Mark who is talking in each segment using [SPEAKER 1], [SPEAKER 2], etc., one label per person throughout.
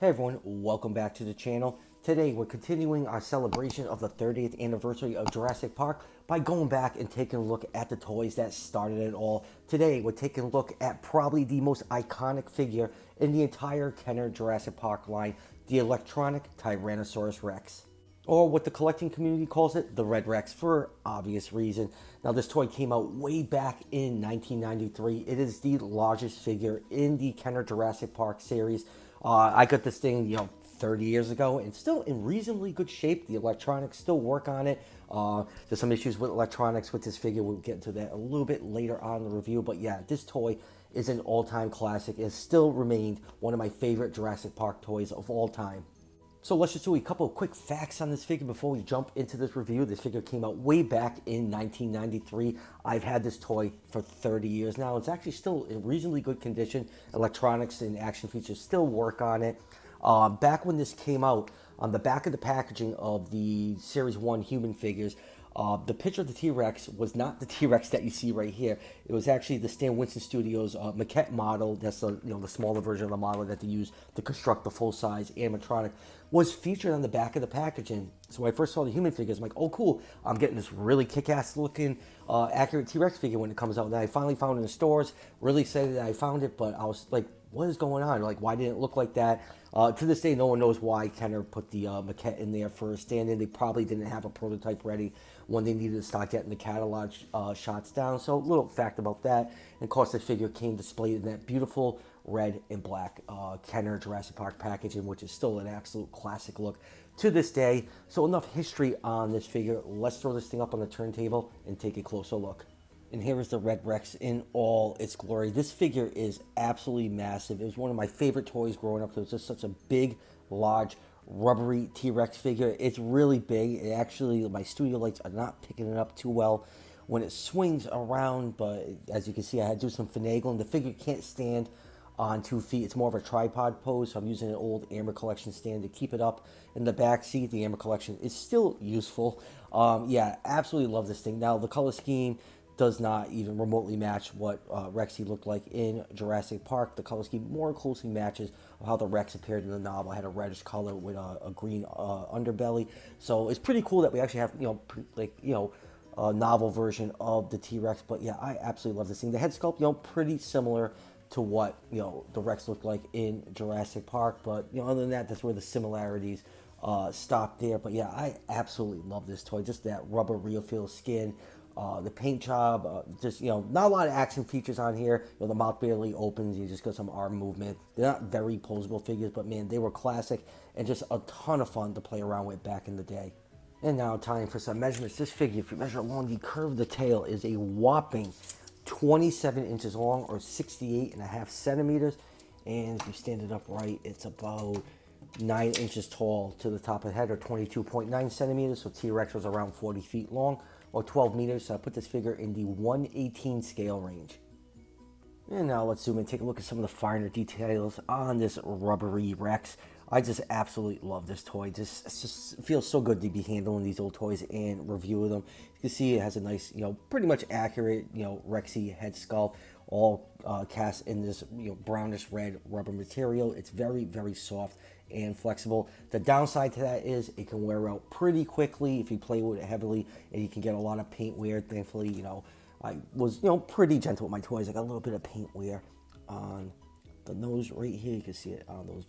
[SPEAKER 1] Hey everyone, welcome back to the channel. Today we're continuing our celebration of the 30th anniversary of Jurassic Park by going back and taking a look at the toys that started it all. Today we're taking a look at probably the most iconic figure in the entire Kenner Jurassic Park line, the electronic Tyrannosaurus Rex. Or what the collecting community calls it, the Red Rex, for obvious reason. Now this toy came out way back in 1993. It is the largest figure in the Kenner Jurassic Park series. I got this thing, 30 years ago, and still in reasonably good shape. The electronics still work on it. There's some issues with electronics with this figure. We'll get into that a little bit later on in the review. But yeah, this toy is an all-time classic. It still remained one of my favorite Jurassic Park toys of all time. So let's just do a couple of quick facts on this figure before we jump into this review. This figure came out way back in 1993. I've had this toy for 30 years now. It's actually still in reasonably good condition. Electronics and action features still work on it. Back when this came out, on the back of the packaging of the Series 1 human figures, the picture of the T-Rex was not the T-Rex that you see right here. It was actually the Stan Winston Studios maquette model. That's the smaller version of the model that they use to construct the full-size animatronic. Was featured on the back of the packaging. So when I first saw the human figures, I'm like, oh cool, I'm getting this really kick-ass looking accurate T-Rex figure when it comes out. And I finally found it in the stores. Really excited that I found it, but I was like, what is going on? Like, why didn't it look like that? To this day, no one knows why Kenner put the maquette in there for a stand-in. They probably didn't have a prototype ready when they needed to start getting the catalog shots down. So a little fact about that. And of course, the figure came displayed in that beautiful red and black Kenner Jurassic Park packaging, which is still an absolute classic look to this day. So enough history on this figure. Let's throw this thing up on the turntable and take a closer look. And here is the Red Rex in all its glory. This figure is absolutely massive. It was one of my favorite toys growing up. It was just such a big, large, rubbery T-Rex figure. It's really big. It actually, my studio lights are not picking it up too well when it swings around. But as you can see, I had to do some finagling. The figure can't stand on 2 feet. It's more of a tripod pose, so I'm using an old Amber Collection stand to keep it up in the back seat. The Amber Collection is still useful. Yeah, absolutely love this thing. Now, the color scheme does not even remotely match what Rexy looked like in Jurassic Park. The color scheme more closely matches how the Rex appeared in the novel. It had a reddish color with a green underbelly. So it's pretty cool that we actually have, a novel version of the T-Rex. But yeah, I absolutely love this thing. The head sculpt, pretty similar to what, the Rex looked like in Jurassic Park. But, other than that, that's where the similarities stop there. But yeah, I absolutely love this toy. Just that rubber real feel skin. The paint job, not a lot of action features on here. The mouth barely opens. You just got some arm movement. They're not very posable figures, but man, they were classic and just a ton of fun to play around with back in the day. And now time for some measurements. This figure, if you measure along the curve of the tail, is a whopping 27 inches long or 68.5 centimeters. And if you stand it upright, it's about 9 inches tall to the top of the head, or 22.9 centimeters. So T-Rex was around 40 feet long, or 12 meters. So I put this figure in the 1/18 scale range. And now let's zoom in and take a look at some of the finer details on this rubbery Rex. I just absolutely love this toy. It just feels so good to be handling these old toys and reviewing them. You can see it has a nice, pretty much accurate, Rexy head sculpt, all cast in this, brownish red rubber material. It's very, very soft and flexible. The downside to that is it can wear out pretty quickly if you play with it heavily, and you can get a lot of paint wear. Thankfully, I was, pretty gentle with my toys. I got a little bit of paint wear on the nose right here. You can see it on those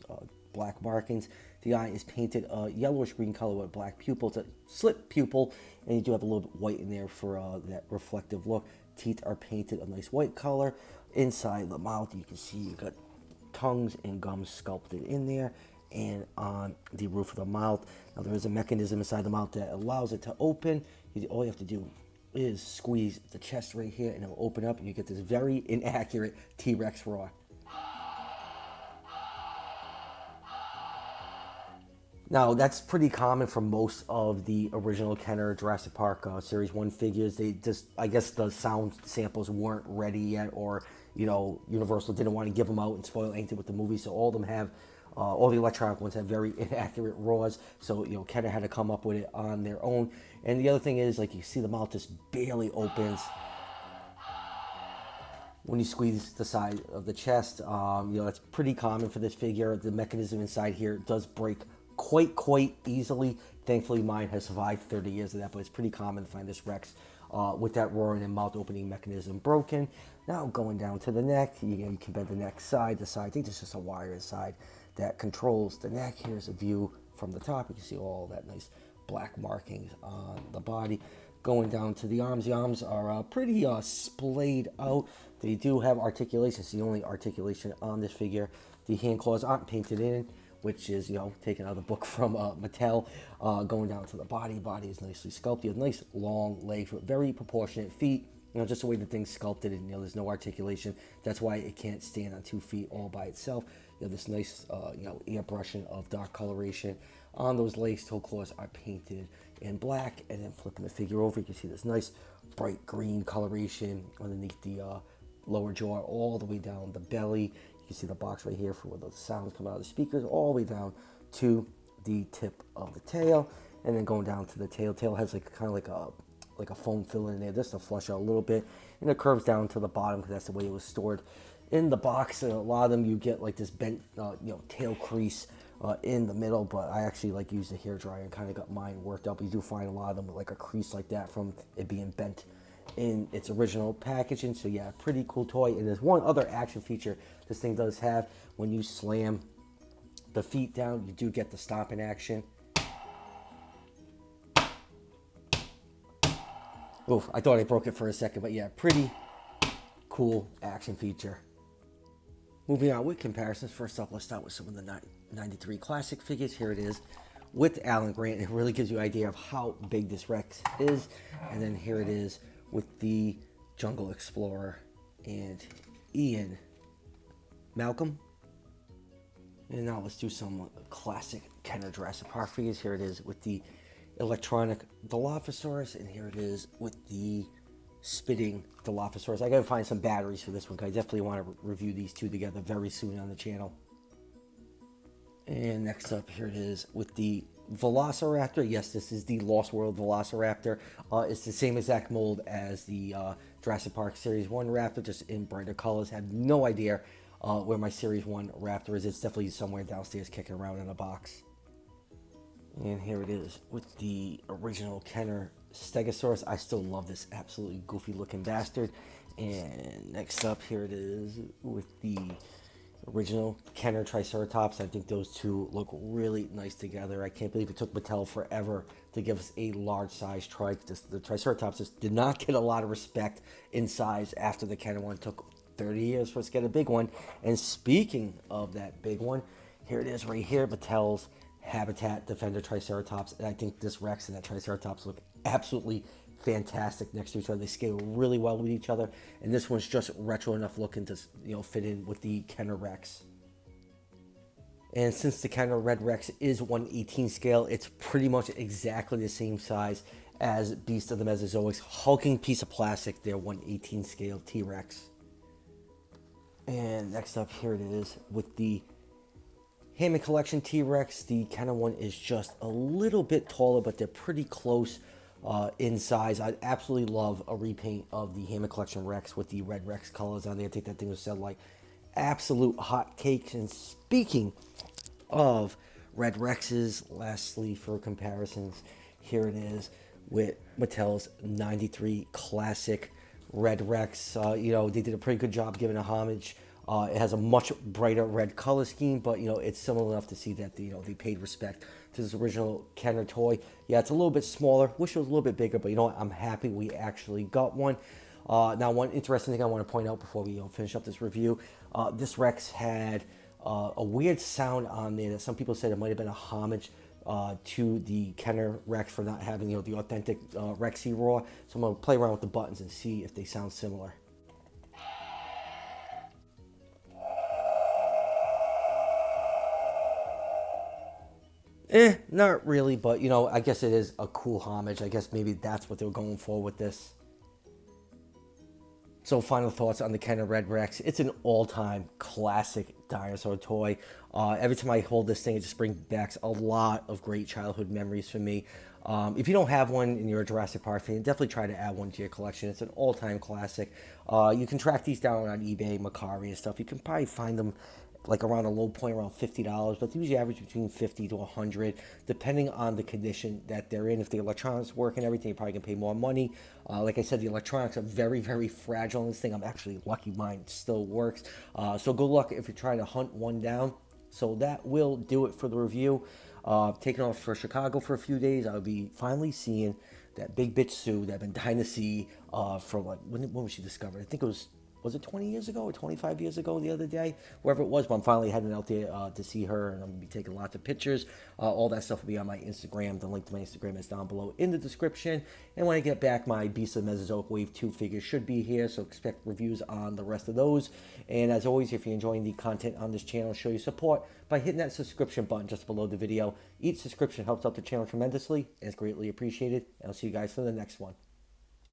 [SPEAKER 1] black markings. The eye is painted a yellowish green color with black pupil. It's a slit pupil, and you do have a little bit white in there for that reflective look. Teeth are painted a nice white color. Inside the mouth, you can see you got tongues and gums sculpted in there, and on the roof of the mouth. Now there is a mechanism inside the mouth that allows it to open. All you have to do is squeeze the chest right here, and it'll open up, and you get this very inaccurate T-Rex roar. Now, that's pretty common for most of the original Kenner Jurassic Park Series 1 figures. They just, I guess the sound samples weren't ready yet, or, Universal didn't want to give them out and spoil anything with the movie, so all of them have, all the electronic ones have very inaccurate roars, so, Kenner had to come up with it on their own. And the other thing is, like, you see the mouth just barely opens. when you squeeze the side of the chest. That's pretty common for this figure. The mechanism inside here does break quite easily. Thankfully, mine has survived 30 years of that, but it's pretty common to find this Rex with that roaring and mouth opening mechanism broken. Now going down to the neck, you can bend the neck side to side. I think there's just a wire inside that controls the neck. Here's a view from the top. You can see all that nice black markings on the body. Going down to the arms are pretty splayed out. They do have articulation. It's the only articulation on this figure. The hand claws aren't painted in, which is, taken out of the book from Mattel. Going down to the body is nicely sculpted. Nice long legs with very proportionate feet. Just the way the thing's sculpted, and there's no articulation. That's why it can't stand on 2 feet all by itself. You have this nice, airbrushing of dark coloration on those legs. Toe claws are painted in black, and then flipping the figure over, you can see this nice bright green coloration underneath the lower jaw, all the way down the belly. You can see the box right here for where the sounds come out of the speakers, all the way down to the tip of the tail, and then going down to the tail. Tail has like a foam fill in there just to flush out a little bit, and it curves down to the bottom because that's the way it was stored in the box. And a lot of them you get like this bent tail crease in the middle, but I actually used a hairdryer and kind of got mine worked up. You do find a lot of them with like a crease like that from it being bent in its original packaging. So yeah, pretty cool toy. And there's one other action feature this thing does have. When you slam the feet down, you do get the stomp in action. Oof, I thought I broke it for a second, but yeah, pretty cool action feature. Moving on with comparisons, first up, let's start with some of the 93 classic figures. Here it is with Alan Grant. It really gives you an idea of how big this Rex is. And then here it is with the Jungle Explorer and Ian Malcolm. And now let's do some classic Kenner Jurassic Park figures. Here it is with the electronic Dilophosaurus, and here it is with the spitting Dilophosaurus. I gotta find some batteries for this one because I definitely want to review these two together very soon on the channel. And next up, here it is with the Velociraptor. Yes, this is the Lost World Velociraptor. It's the same exact mold as the Jurassic Park Series 1 Raptor, just in brighter colors. Have no idea where my Series 1 Raptor is. It's definitely somewhere downstairs kicking around in a box. And here it is with the original Kenner Stegosaurus. I still love this absolutely goofy looking bastard. And next up, here it is with the original Kenner Triceratops. I think those two look really nice together. I can't believe it took Mattel forever to give us a large size trike. The Triceratops just did not get a lot of respect in size after the Kenner one. It took 30 years for us to get a big one. And speaking of that big one, here it is right here, Mattel's Habitat Defender Triceratops. And I think this Rex and that Triceratops look absolutely fantastic next to each other. They scale really well with each other, and this one's just retro enough looking to fit in with the Kenner Rex. And since the Kenner Red Rex is 1/18 scale, it's pretty much exactly the same size as Beast of the Mesozoics, hulking piece of plastic, their 1/18 scale T-Rex. And next up, here it is with the Hammond Collection T-Rex. The Kenner one is just a little bit taller, but they're pretty close in size. I absolutely love a repaint of the Hammond Collection Rex with the Red Rex colors on there. I think that thing was sell like absolute hotcakes. And speaking of Red Rexes, lastly for comparisons, here it is with Mattel's 93 Classic Red Rex. They did a pretty good job giving a homage. It has a much brighter red color scheme, but it's similar enough to see that they paid respect to this original Kenner toy. Yeah, it's a little bit smaller. Wish it was a little bit bigger, but I'm happy we actually got one. Now, one interesting thing I want to point out before we finish up this review, this Rex had a weird sound on there that some people said it might have been a homage to the Kenner Rex for not having the authentic Rexy roar. So I'm going to play around with the buttons and see if they sound similar. Not really, but I guess it is a cool homage. I guess maybe that's what they were going for with this. So final thoughts on the Kenner Red Rex. It's an all-time classic dinosaur toy. Every time I hold this thing, it just brings back a lot of great childhood memories for me. If you don't have one and you're a Jurassic Park fan, definitely try to add one to your collection. It's an all-time classic. You can track these down on eBay, Macari, and stuff. You can probably find them like around a low point around $50, but they usually average between 50 to 100, depending on the condition that they're in. If the electronics work and everything, you probably can pay more money. Like I said, the electronics are very, very fragile in this thing. I'm actually lucky mine still works. So good luck if you're trying to hunt one down. So that will do it for the review. Taking off for Chicago for a few days. I'll be finally seeing that big bitch Sue that I've been dying to see for like, when was she discovered? I think it was it 20 years ago or 25 years ago the other day? Wherever it was, but I'm finally heading out there to see her, and I'm going to be taking lots of pictures. All that stuff will be on my Instagram. The link to my Instagram is down below in the description. And when I get back, my Beast of Mesozoic Wave 2 figures should be here, so expect reviews on the rest of those. And as always, if you're enjoying the content on this channel, show your support by hitting that subscription button just below the video. Each subscription helps out the channel tremendously and is greatly appreciated. And I'll see you guys for the next one.